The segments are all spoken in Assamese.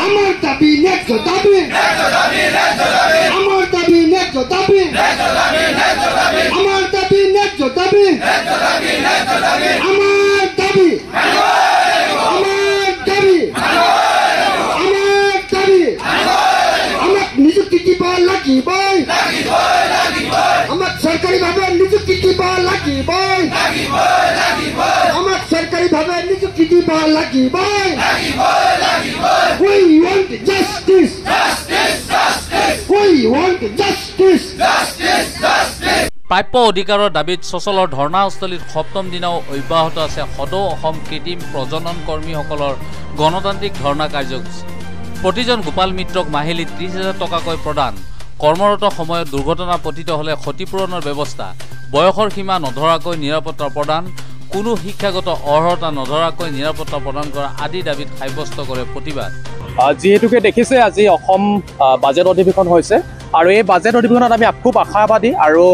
আমার দাবি ন্যায্য দাবি আমার দাবি ন্যায্য দাবি আমার দাবি ন্যায্য দাবি আমার দাবি আমার দাবি আমার দাবি আমাক নিযুক্তি দিব লাগিবই আমাক সৰকাৰিভাৱে নিযুক্তি দিব লাগিবই আমাক সৰকাৰিভাৱে নিযুক্তি দিব লাগিবই We want justice. We want justice. প্ৰাপ্য অধিকাৰৰ দাবীত সচলৰ ধৰ্ণাস্থলীত সপ্তম দিনাও অব্যাহত আছে সদৌ অসম কৃত্ৰিম প্ৰজনন কৰ্মীসকলৰ গণতান্ত্ৰিক ধৰ্ণা কাৰ্যসূচী। প্ৰতিজন গোপাল মিত্ৰক মাহিলী 30,000 টকাকৈ প্ৰদান, কৰ্মৰত সময়ত দুৰ্ঘটনা পতিত হ'লে ক্ষতিপূৰণৰ ব্যৱস্থা, বয়সৰ সীমা নধৰাকৈ নিৰাপত্তা প্ৰদান, কোনো শিক্ষাগত অৰ্হতা নধৰাকৈ নিৰাপত্তা প্ৰদান কৰা আদি দাবীত সাব্যস্ত কৰে প্ৰতিবাদ। যিহেতুকে দেখিছে আজি অসম বাজেট অধিৱেশন হৈছে আৰু এই বাজেট অধিৱেশনত আমি খুব আশাবাদী আৰু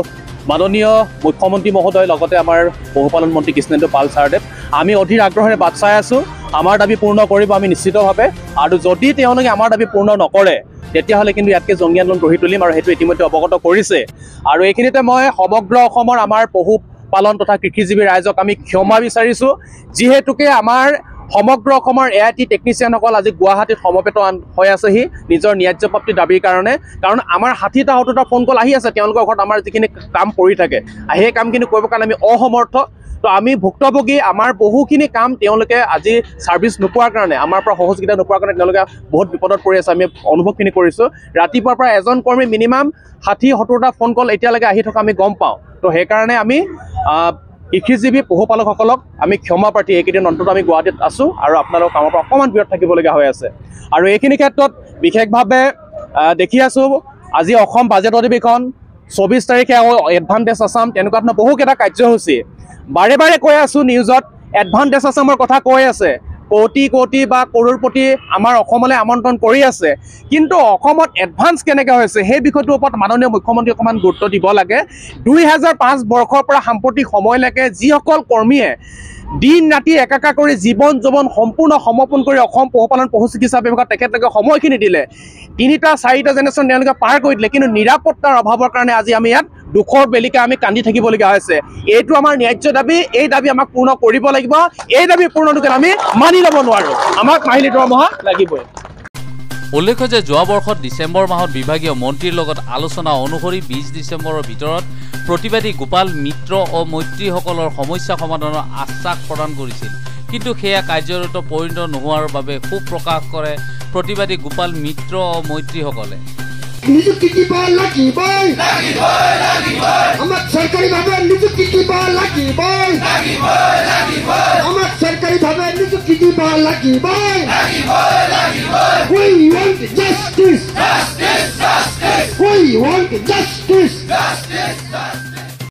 মাননীয় মুখ্যমন্ত্ৰী মহোদয় লগতে আমাৰ পশুপালন মন্ত্ৰী কৃষ্ণেন্দু পাল ছাৰদেৱ আমি অধীৰ আগ্ৰহেৰে বাট চাই আছোঁ। আমাৰ দাবী পূৰ্ণ কৰিব আমি নিশ্চিতভাৱে, আৰু যদি তেওঁলোকে আমাৰ দাবী পূৰ্ণ নকৰে তেতিয়াহ'লে কিন্তু ইয়াতকৈ জংগী আন্দোলন গঢ়ি তুলিম আৰু সেইটো ইতিমধ্যে অৱগত কৰিছে। আৰু এইখিনিতে মই সমগ্ৰ অসমৰ আমাৰ পশুপালন তথা কৃষিজীৱী ৰাইজক আমি ক্ষমা বিচাৰিছোঁ, যিহেতুকে আমাৰ সমগ্ৰ অসমৰ AIT টেকনিচিয়ানসকল আজি গুৱাহাটীত সমবেত হৈ আছেহি নিজৰ ন্যায্য প্ৰাপ্তি দাবীৰ কাৰণে। কাৰণ আমাৰ 60টা 70টা ফোন কল আহি আছে তেওঁলোকৰ ঘৰত আমাৰ যিখিনি কাম পৰি থাকে, সেই কামখিনি কৰিবৰ কাৰণে আমি অসমৰ্থ। তো আমি ভুক্তভোগী, আমাৰ বহুখিনি কাম তেওঁলোকে আজি ছাৰ্ভিচ নোপোৱাৰ কাৰণে, আমাৰ পৰা সহযোগিতা নোপোৱাৰ কাৰণে তেওঁলোকে বহুত বিপদত পৰি আছে। আমি অনুভৱখিনি কৰিছোঁ। ৰাতিপুৱাৰ পৰা এজন কৰ্মী মিনিমাম 60-70টা ফোন কল এতিয়ালৈকে আহি থকা আমি গম পাওঁ। তো সেইকাৰণে আমি কৃষিজীৱী পশুপালকসকলক আমি ক্ষমা প্ৰাৰ্থী, এইকেইদিন অন্তত আমি গুৱাহাটীত আছোঁ আৰু আপোনালোকৰ কামৰ পৰা অকণমান বিৰত থাকিবলগীয়া হৈ আছে। আৰু এইখিনি ক্ষেত্ৰত বিশেষভাৱে দেখি আছোঁ আজি অসম বাজেট অধিৱেশন 24 তাৰিখে এডভান্টেজ আছাম, তেনেকুৱা ধৰণৰ বহুকেইটা কাৰ্যসূচী বাৰে বাৰে কৈ আছোঁ নিউজত, এডভান্টেজ আছামৰ কথা কৈ আছে, কোটি কোটি বা কৰোড়পতি আমাৰ অসমলৈ আমন্ত্ৰণ কৰি আছে, কিন্তু অসমত এডভান্স কেনেকৈ হৈছে সেই বিষয়টোৰ ওপৰত মাননীয় মুখ্যমন্ত্ৰী অকণমান গুৰুত্ব দিব লাগে। 2005 বৰ্ষৰ পৰা সাম্প্ৰতিক সময়লৈকে যিসকল কৰ্মীয়ে দিন ৰাতি একাকাৰ কৰি জীৱন যৌৱন সম্পূৰ্ণ সমৰ্পণ কৰি অসম পশুপালন পশু চিকিৎসা বিভাগত তেখেতলোকে সময়খিনি দিলে, 3টা-4টা জেনেৰেশ্যন তেওঁলোকে পাৰ কৰি দিলে, কিন্তু নিৰাপত্তাৰ অভাৱৰ কাৰণে আজি আমি ইয়াত দুখৰ বেলিকা আমি কান্দি থাকিবলগীয়া হৈছে। এইটো আমাৰ ন্যায্য দাবী, এই দাবী আমাক পূৰ্ণ কৰিব লাগিব। এই দাবী পূৰ্ণ নকৰিলে আমি মানি ল'ব নোৱাৰোঁ, আমাক মাহিলী দৰমহা লাগিবই। উল্লেখ্য যে যোৱা বৰ্ষত ডিচেম্বৰ মাহত বিভাগীয় মন্ত্ৰীৰ লগত আলোচনা অনুসৰি 20 ডিচেম্বৰৰ ভিতৰত প্ৰতিবাদী গোপাল মিত্ৰ আৰু মৈত্ৰীসকলৰ সমস্যা সমাধানৰ আশ্বাস প্ৰদান কৰিছিল, কিন্তু সেয়া কাৰ্যৰত পৰিণত নোহোৱাৰ বাবে ক্ষোভ প্ৰকাশ কৰে প্ৰতিবাদী গোপাল মিত্ৰ আৰু মৈত্ৰীসকলে। নিযুক্তি দিব লাগিবই আমাক সৰকাৰিভাবে নিযুক্তি দিব লাগিবই আমাক সৰকাৰিভাবে নিযুক্তি দিব লাগিবই We want justice. We want justice.